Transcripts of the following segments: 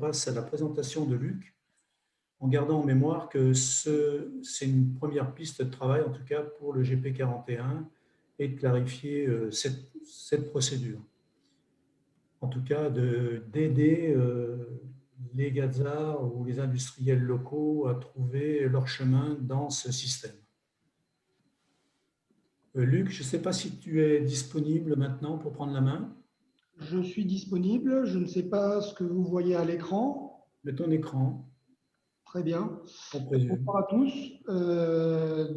passe à la présentation de Luc, en gardant en mémoire que c'est une première piste de travail, en tout cas pour le GP41, et de clarifier cette procédure. En tout cas, d'aider les Gazards ou les industriels locaux à trouver leur chemin dans ce système. Luc, je ne sais pas si tu es disponible maintenant pour prendre la main. Je suis disponible. Je ne sais pas ce que vous voyez à l'écran. De ton écran. Très bien. On présume. Bonjour à tous.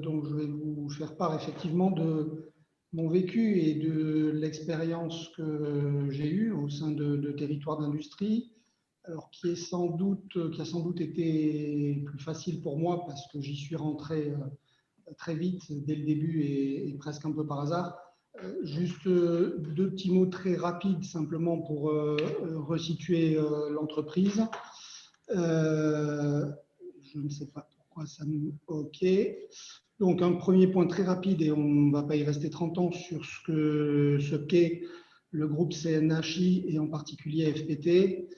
Donc, je vais vous faire part effectivement de mon vécu et de l'expérience que j'ai eue au sein de territoires d'industrie, alors qui a sans doute été plus facile pour moi parce que j'y suis rentré très vite dès le début et presque un peu par hasard. Juste deux petits mots très rapides simplement pour resituer l'entreprise. Je ne sais pas pourquoi ça nous... OK. Donc, un premier point très rapide, et on ne va pas y rester 30 ans, sur ce qu'est le groupe CNHI et en particulier FPT.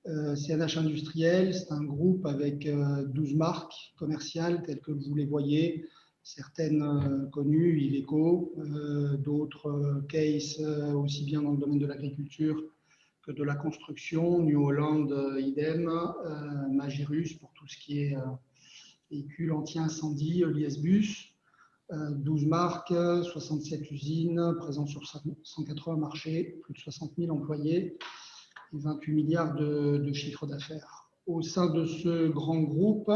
CNH Industriel, c'est un groupe avec 12 marques commerciales telles que vous les voyez, certaines connues, Iveco, d'autres Case, aussi bien dans le domaine de l'agriculture que de la construction, New Holland, idem, Magirus pour tout ce qui est véhicules anti-incendie, l'IS-Bus, 12 marques, 67 usines, présentes sur 180 marchés, plus de 60 000 employés et 28 milliards de chiffre d'affaires. Au sein de ce grand groupe,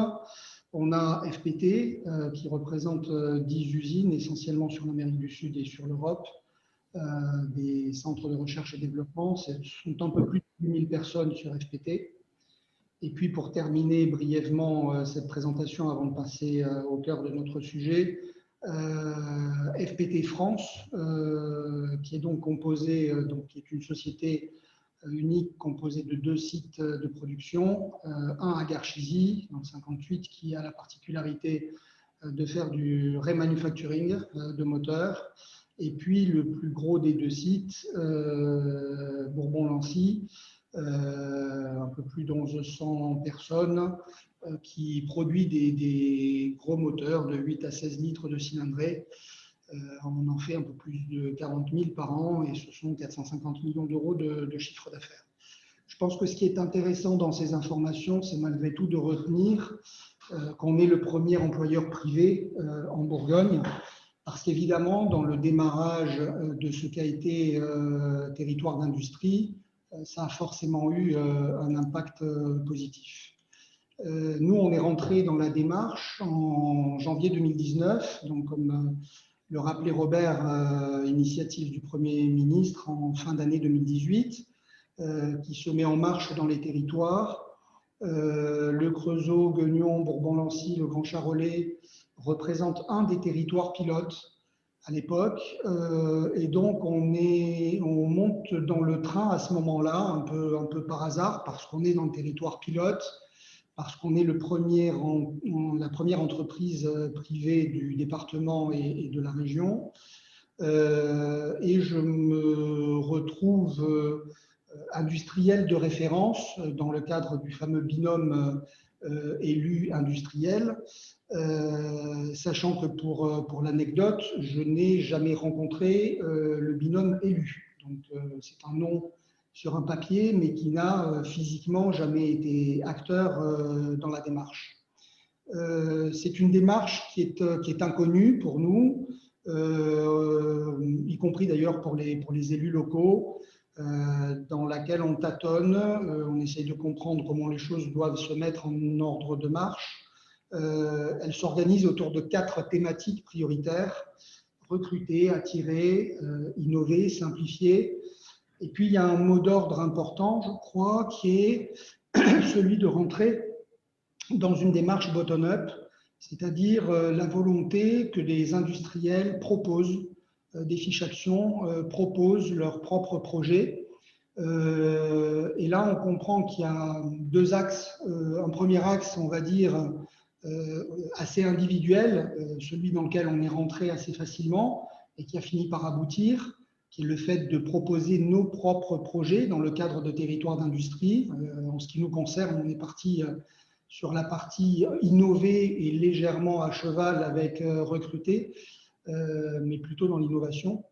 on a FPT qui représente 10 usines, essentiellement sur l'Amérique du Sud et sur l'Europe, des centres de recherche et développement. Ce sont un peu plus de 8 000 personnes sur FPT. Et puis, pour terminer brièvement cette présentation, avant de passer au cœur de notre sujet, FPT France, qui est donc composée, qui est une société unique composée de 2 sites de production, un à Garchizy, dans le 58, qui a la particularité de faire du remanufacturing de moteurs, et puis le plus gros des 2 sites, Bourbon-Lancy, un peu plus de 1100 personnes, qui produit des gros moteurs de 8 à 16 litres de cylindrée. On en fait un peu plus de 40 000 par an et ce sont 450 millions d'euros de chiffre d'affaires. Je pense que ce qui est intéressant dans ces informations, c'est malgré tout de retenir qu'on est le premier employeur privé en Bourgogne, parce qu'évidemment, dans le démarrage de ce qu'a été territoire d'industrie, ça a forcément eu un impact positif. Nous, on est rentré dans la démarche en janvier 2019, donc comme le rappelait Robert, initiative du Premier ministre en fin d'année 2018, qui se met en marche dans les territoires. Le Creusot, Gueugnon, Bourbon-Lancy, le Grand Charolais représentent un des territoires pilotes à l'époque. Et donc, on monte dans le train à ce moment-là, un peu par hasard, parce qu'on est dans le territoire pilote, parce qu'on est la première entreprise privée du département et de la région. Et je me retrouve industriel de référence dans le cadre du fameux binôme élu industriel, sachant que pour l'anecdote, je n'ai jamais rencontré le binôme élu. Donc, c'est un nom sur un papier, mais qui n'a physiquement jamais été acteur dans la démarche. C'est une démarche qui est inconnue pour nous, y compris d'ailleurs pour les élus locaux, dans laquelle on tâtonne, on essaye de comprendre comment les choses doivent se mettre en ordre de marche. Elle s'organise autour de 4 thématiques prioritaires: recruter, attirer, innover, simplifier. Et puis, il y a un mot d'ordre important, je crois, qui est celui de rentrer dans une démarche bottom-up, c'est-à-dire la volonté que les industriels proposent des fiches actions, proposent leurs propres projets. Et là, on comprend qu'il y a 2 axes. Un premier axe, on va dire, assez individuel, celui dans lequel on est rentré assez facilement et qui a fini par aboutir, qui est le fait de proposer nos propres projets dans le cadre de territoires d'industrie. En ce qui nous concerne, on est parti sur la partie innover et légèrement à cheval avec recruter, mais plutôt dans l'innovation.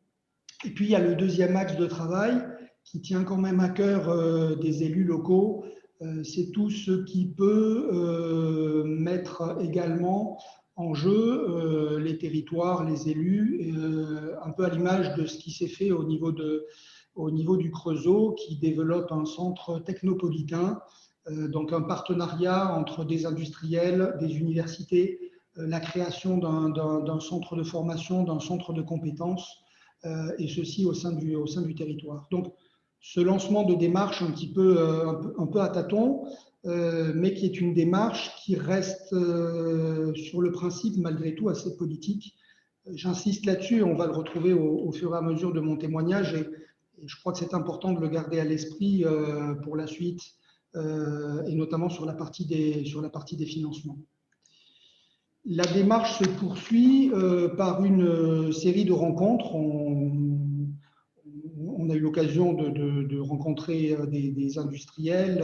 Et puis, il y a le deuxième axe de travail qui tient quand même à cœur des élus locaux, c'est tout ce qui peut mettre également en jeu les territoires, les élus, un peu à l'image de ce qui s'est fait au niveau du Creusot, qui développe un centre technopolitain, donc un partenariat entre des industriels, des universités, la création d'un centre de formation, d'un centre de compétences, et ceci au sein du territoire. Donc, ce lancement de démarche un peu à tâtons, mais qui est une démarche qui reste sur le principe malgré tout assez politique. J'insiste là-dessus, on va le retrouver au fur et à mesure de mon témoignage, et je crois que c'est important de le garder à l'esprit pour la suite, et notamment sur la partie des financements. La démarche se poursuit par une série de rencontres. On a eu l'occasion de rencontrer des industriels,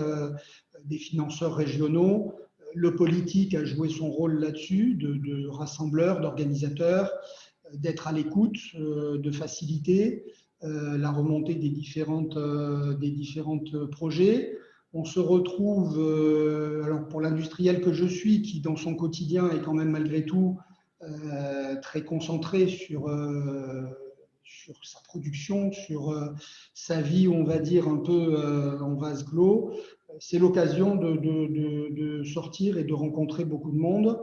des financeurs régionaux. Le politique a joué son rôle là-dessus, de rassembleur, d'organisateur, d'être à l'écoute, de faciliter la remontée des différentes projets. On se retrouve, alors pour l'industriel que je suis, qui dans son quotidien est quand même malgré tout très concentré sur sa production, sur sa vie, on va dire, un peu en vase clos. C'est l'occasion de sortir et de rencontrer beaucoup de monde,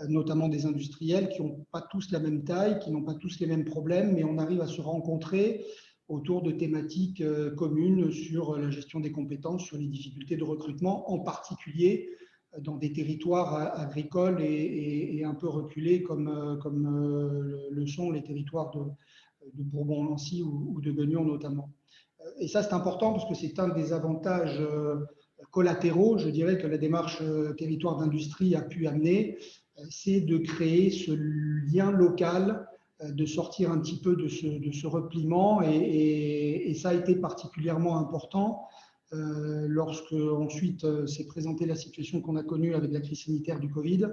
notamment des industriels qui n'ont pas tous la même taille, qui n'ont pas tous les mêmes problèmes, mais on arrive à se rencontrer autour de thématiques communes sur la gestion des compétences, sur les difficultés de recrutement, en particulier dans des territoires agricoles et un peu reculés comme le sont les territoires de Bourbon-Lancy ou de Guignon notamment. Et ça, c'est important parce que c'est un des avantages collatéraux, je dirais, que la démarche territoire d'industrie a pu amener, c'est de créer ce lien local, de sortir un petit peu de ce repliement, et ça a été particulièrement important lorsque ensuite s'est présentée la situation qu'on a connue avec la crise sanitaire du Covid,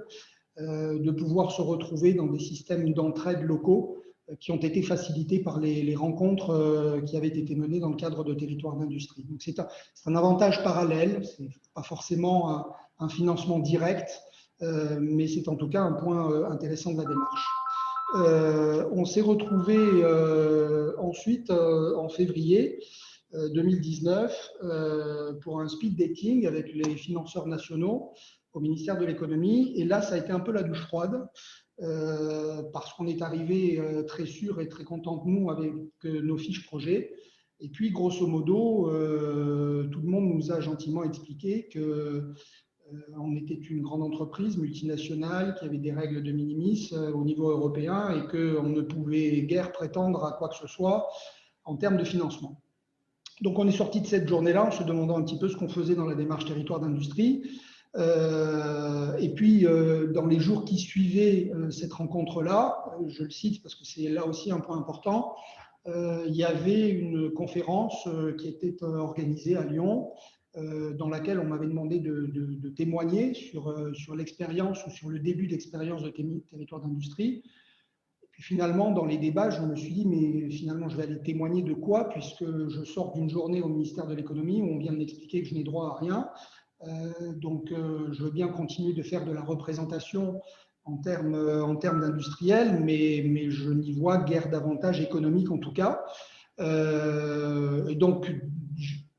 de pouvoir se retrouver dans des systèmes d'entraide locaux qui ont été facilités par les rencontres qui avaient été menées dans le cadre de territoires d'industrie. Donc c'est un avantage parallèle, ce n'est pas forcément un financement direct, mais c'est en tout cas un point intéressant de la démarche. On s'est retrouvé ensuite en février 2019 pour un speed dating avec les financeurs nationaux au ministère de l'économie, et là ça a été un peu la douche froide. Parce qu'on est arrivé très sûr et très content de nous avec nos fiches projets. Et puis, grosso modo, tout le monde nous a gentiment expliqué qu'on était une grande entreprise multinationale qui avait des règles de minimis au niveau européen et qu'on ne pouvait guère prétendre à quoi que ce soit en termes de financement. Donc, on est sorti de cette journée-là en se demandant un petit peu ce qu'on faisait dans la démarche territoire d'industrie. Et puis, dans les jours qui suivaient cette rencontre-là, je le cite parce que c'est là aussi un point important, il y avait une conférence qui était organisée à Lyon, dans laquelle on m'avait demandé de témoigner sur l'expérience ou sur le début d'expérience de territoire d'industrie. Et puis finalement, dans les débats, je me suis dit, mais finalement, je vais aller témoigner de quoi, puisque je sors d'une journée au ministère de l'économie où on vient de m'expliquer que je n'ai droit à rien. Donc, je veux bien continuer de faire de la représentation en termes d'industriels, mais je n'y vois guère d'avantage économique en tout cas. Et donc,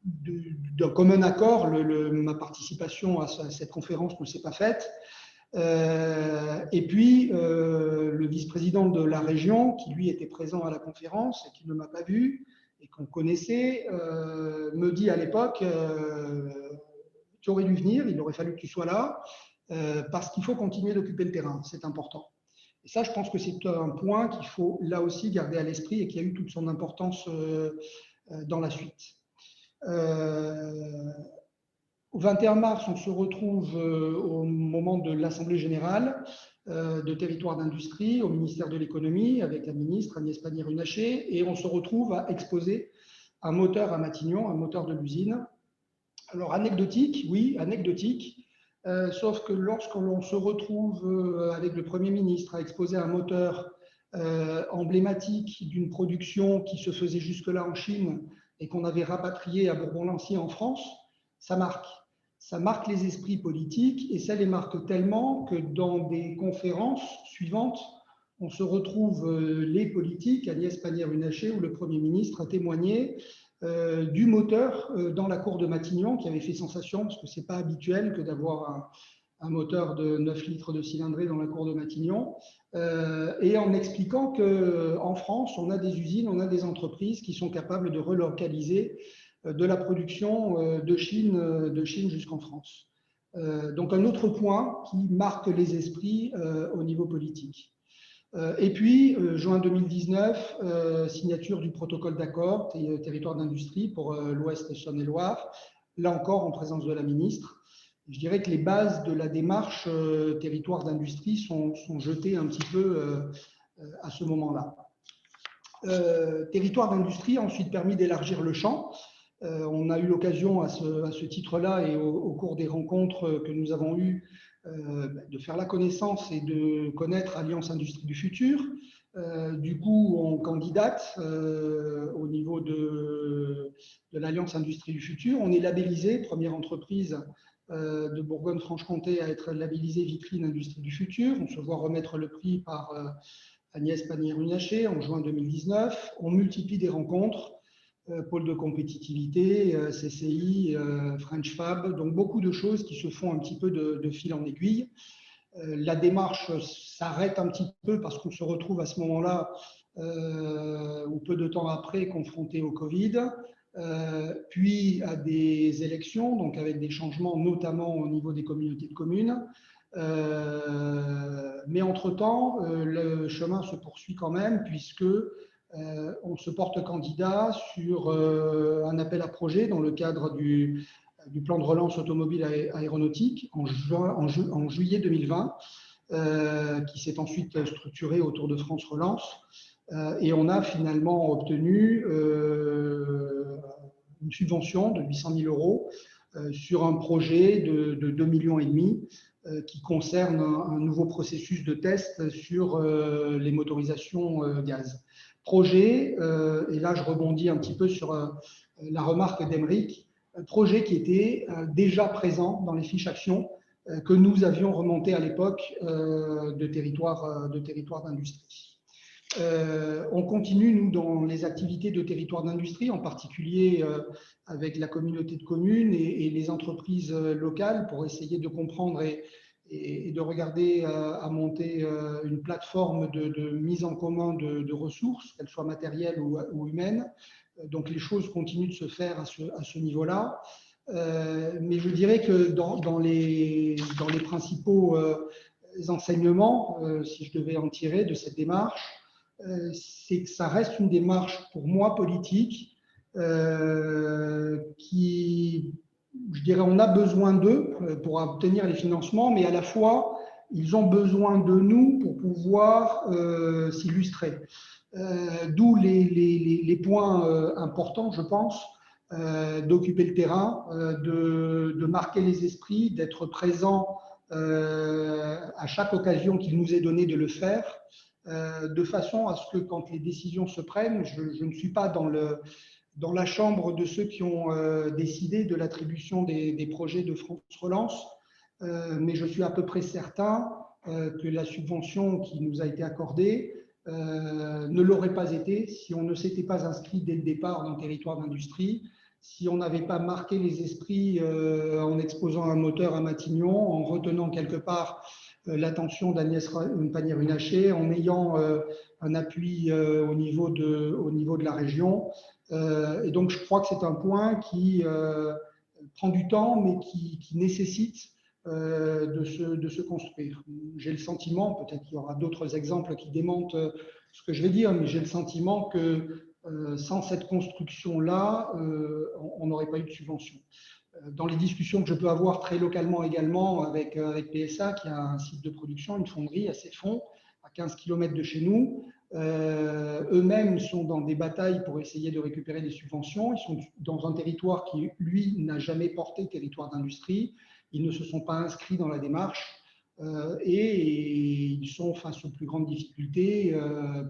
de commun accord, ma participation à cette conférence ne s'est pas faite. Et puis, le vice-président de la région, qui lui était présent à la conférence et qui ne m'a pas vu et qu'on connaissait, me dit à l'époque tu aurais dû venir, il aurait fallu que tu sois là, parce qu'il faut continuer d'occuper le terrain, c'est important. Et ça, je pense que c'est un point qu'il faut là aussi garder à l'esprit et qui a eu toute son importance dans la suite. Au 21 mars, on se retrouve au moment de l'Assemblée générale de territoire d'industrie au ministère de l'économie avec la ministre Agnès Pannier-Runacher, et on se retrouve à exposer un moteur à Matignon, un moteur de l'usine. Alors anecdotique, oui, anecdotique, sauf que lorsque l'on se retrouve avec le Premier ministre à exposer un moteur emblématique d'une production qui se faisait jusque-là en Chine et qu'on avait rapatrié à Bourbon-Lancy en France, ça marque. Ça marque les esprits politiques et ça les marque tellement que dans des conférences suivantes, on se retrouve les politiques, Agnès Pannier-Runacher ou le Premier ministre, à témoigner du moteur dans la cour de Matignon qui avait fait sensation, parce que ce n'est pas habituel que d'avoir un moteur de 9 litres de cylindrée dans la cour de Matignon, et en expliquant qu'en France, on a des usines, on a des entreprises qui sont capables de relocaliser de la production de Chine jusqu'en France. Donc un autre point qui marque les esprits au niveau politique. Et puis, juin 2019, signature du protocole d'accord territoire d'industrie pour l'Ouest Saône-et-Loire, là encore en présence de la ministre. Je dirais que les bases de la démarche territoire d'industrie sont jetées un petit peu à ce moment-là. Territoire d'industrie a ensuite permis d'élargir le champ. On a eu l'occasion à ce titre-là et au cours des rencontres que nous avons eues de faire la connaissance et de connaître Alliance Industrie du Futur. Du coup, on candidate au niveau de l'Alliance Industrie du Futur. On est labellisé, première entreprise de Bourgogne-Franche-Comté à être labellisée Vitrine Industrie du Futur. On se voit remettre le prix par Agnès Pannier-Runacher en juin 2019. On multiplie des rencontres. Pôle de compétitivité, CCI, French Fab, donc beaucoup de choses qui se font un petit peu de fil en aiguille. La démarche s'arrête un petit peu parce qu'on se retrouve à ce moment-là, ou peu de temps après, confronté au Covid, puis à des élections, donc avec des changements notamment au niveau des communautés de communes. Mais entre-temps, le chemin se poursuit quand même puisque on se porte candidat sur un appel à projet dans le cadre du plan de relance automobile aéronautique en juillet 2020, qui s'est ensuite structuré autour de France Relance. Et on a finalement obtenu une subvention de 800 000 euros sur un projet de 2,5 millions qui concerne un nouveau processus de test sur les motorisations gaz. Projet, et là je rebondis un petit peu sur la remarque d'Emeric, projet qui était déjà présent dans les fiches actions que nous avions remontées à l'époque de territoire d'industrie. On continue, nous, dans les activités de territoire d'industrie, en particulier avec la communauté de communes et les entreprises locales pour essayer de comprendre et de regarder à monter une plateforme de mise en commun de ressources, qu'elles soient matérielles ou humaines. Donc les choses continuent de se faire à ce niveau-là. Mais je dirais que dans les principaux enseignements, si je devais en tirer de cette démarche, c'est que ça reste une démarche pour moi politique qui, je dirais, on a besoin d'eux pour obtenir les financements, mais à la fois, ils ont besoin de nous pour pouvoir s'illustrer. D'où les points importants, je pense, d'occuper le terrain, de marquer les esprits, d'être présent à chaque occasion qu'il nous est donné de le faire, de façon à ce que quand les décisions se prennent, je ne suis pas dans la chambre de ceux qui ont décidé de l'attribution des projets de France Relance, mais je suis à peu près certain que la subvention qui nous a été accordée ne l'aurait pas été si on ne s'était pas inscrit dès le départ dans le territoire d'industrie, si on n'avait pas marqué les esprits en exposant un moteur à Matignon, en retenant quelque part l'attention d'Agnès Pannier-Runacher, en ayant un appui au niveau de la région. Et donc, je crois que c'est un point qui prend du temps, mais qui nécessite de se construire. J'ai le sentiment, peut-être qu'il y aura d'autres exemples qui démentent ce que je vais dire, mais j'ai le sentiment que sans cette construction-là, on n'aurait pas eu de subvention. Dans les discussions que je peux avoir très localement également avec PSA, qui a un site de production, une fonderie à Ceffonds, à 15 km de chez nous, eux-mêmes sont dans des batailles pour essayer de récupérer des subventions. Ils sont dans un territoire qui, lui, n'a jamais porté territoire d'industrie. Ils ne se sont pas inscrits dans la démarche et ils sont face aux plus grandes difficultés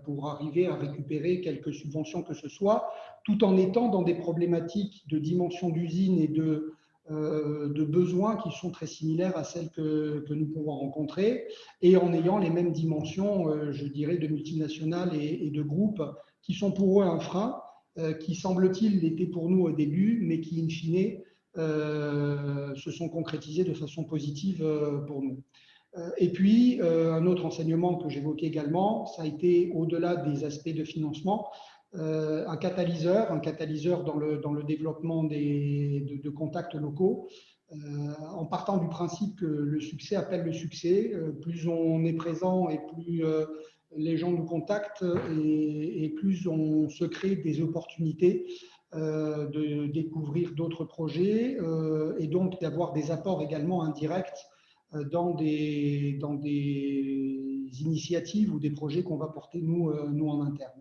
pour arriver à récupérer quelques subventions que ce soit, tout en étant dans des problématiques de dimension d'usine et de besoins qui sont très similaires à celles que nous pouvons rencontrer, et en ayant les mêmes dimensions, je dirais, de multinationales et de groupes qui sont pour eux un frein, qui semble-t-il l'était pour nous au début, mais qui, in fine, se sont concrétisés de façon positive pour nous. Et puis, un autre enseignement que j'évoquais également, ça a été, au-delà des aspects de financement, un catalyseur dans le développement de contacts locaux, en partant du principe que le succès appelle le succès. Plus on est présent et plus les gens nous contactent et plus on se crée des opportunités de découvrir d'autres projets et donc d'avoir des apports également indirects dans des initiatives ou des projets qu'on va porter nous en interne.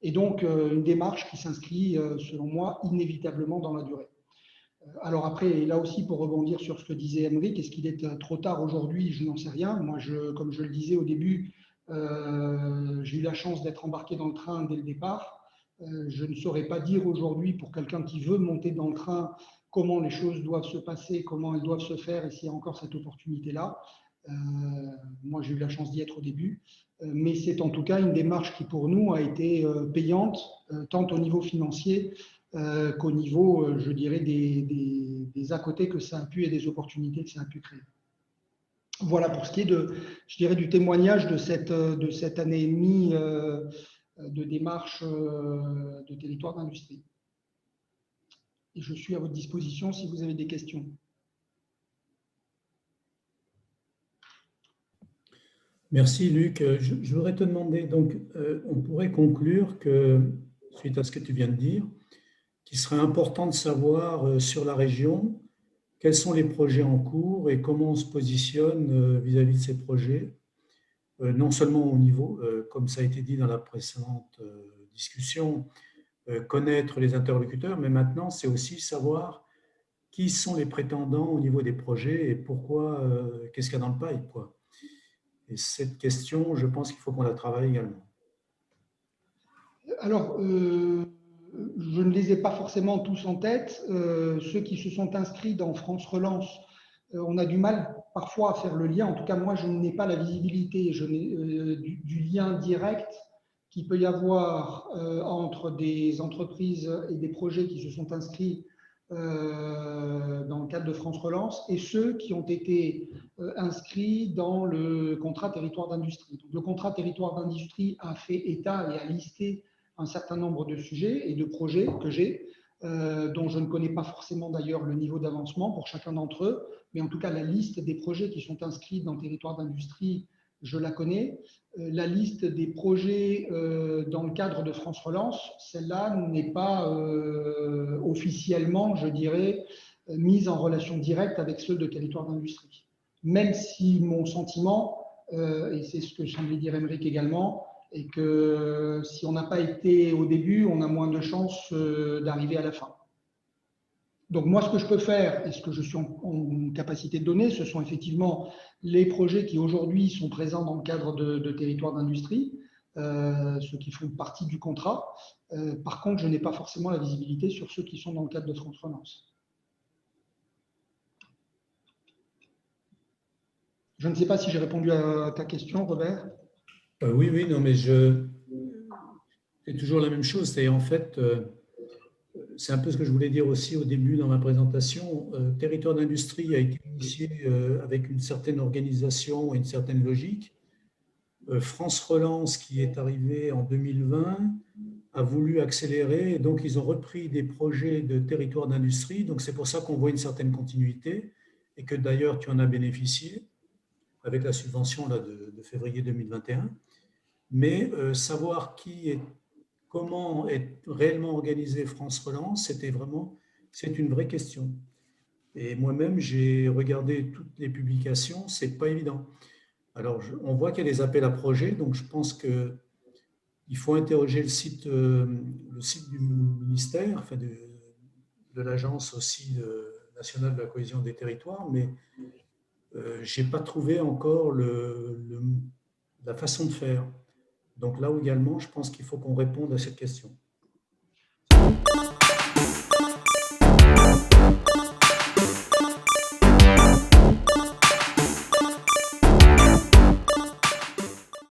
Et donc, une démarche qui s'inscrit, selon moi, inévitablement dans la durée. Alors après, et là aussi pour rebondir sur ce que disait Aymeric, est-ce qu'il est trop tard aujourd'hui? Je n'en sais rien. Moi, comme je le disais au début, j'ai eu la chance d'être embarqué dans le train dès le départ. Je ne saurais pas dire aujourd'hui, pour quelqu'un qui veut monter dans le train, comment les choses doivent se passer, comment elles doivent se faire et s'il y a encore cette opportunité-là. Moi, j'ai eu la chance d'y être au début. Mais c'est en tout cas une démarche qui, pour nous, a été payante, tant au niveau financier qu'au niveau, je dirais, des à côté que ça a pu et des opportunités que ça a pu créer. Voilà pour ce qui est je dirais, du témoignage de cette année et demie de démarche de territoire d'industrie. Et je suis à votre disposition si vous avez des questions. Merci Luc. Je voudrais te demander, donc on pourrait conclure que, suite à ce que tu viens de dire, qu'il serait important de savoir sur la région quels sont les projets en cours et comment on se positionne vis-à-vis de ces projets, non seulement au niveau, comme ça a été dit dans la précédente discussion, connaître les interlocuteurs, mais maintenant c'est aussi savoir qui sont les prétendants au niveau des projets et pourquoi, qu'est-ce qu'il y a dans le pipe, quoi. Et cette question, je pense qu'il faut qu'on la travaille également. Alors, je ne les ai pas forcément tous en tête. Ceux qui se sont inscrits dans France Relance, on a du mal parfois à faire le lien. En tout cas, moi, je n'ai pas la visibilité du lien direct qu'il peut y avoir entre des entreprises et des projets qui se sont inscrits dans le cadre de France Relance et ceux qui ont été inscrits dans le contrat territoire d'industrie. Le contrat territoire d'industrie a fait état et a listé un certain nombre de sujets et de projets que j'ai, dont je ne connais pas forcément d'ailleurs le niveau d'avancement pour chacun d'entre eux, mais en tout cas la liste des projets qui sont inscrits dans le territoire d'industrie, je la connais. La liste des projets dans le cadre de France Relance, celle-là n'est pas officiellement, je dirais, mise en relation directe avec ceux de territoire d'industrie. Même si mon sentiment, et c'est ce que semblait dire Aymeric également, et que si on n'a pas été au début, on a moins de chances d'arriver à la fin. Donc moi, ce que je peux faire et ce que je suis en capacité de donner, ce sont effectivement les projets qui aujourd'hui sont présents dans le cadre de territoire d'industrie, ceux qui font partie du contrat. Par contre, je n'ai pas forcément la visibilité sur ceux qui sont dans le cadre de France Relance. Je ne sais pas si j'ai répondu à ta question, Robert. Oui, non, mais c'est toujours la même chose. C'est en fait, c'est un peu ce que je voulais dire aussi au début dans ma présentation. Territoire d'industrie a été initié avec une certaine organisation et une certaine logique. France Relance, qui est arrivé en 2020, a voulu accélérer. Et donc, ils ont repris des projets de territoire d'industrie. Donc, c'est pour ça qu'on voit une certaine continuité et que d'ailleurs, tu en as bénéficié avec la subvention là, de février 2021. Mais savoir comment est réellement organisée France Relance, c'est une vraie question. Et moi-même, j'ai regardé toutes les publications, c'est pas évident. Alors, on voit qu'il y a des appels à projets, donc je pense qu'il faut interroger le site du ministère, enfin de l'Agence aussi nationale de la cohésion des territoires, mais je n'ai pas trouvé encore la façon de faire. Donc là également, je pense qu'il faut qu'on réponde à cette question.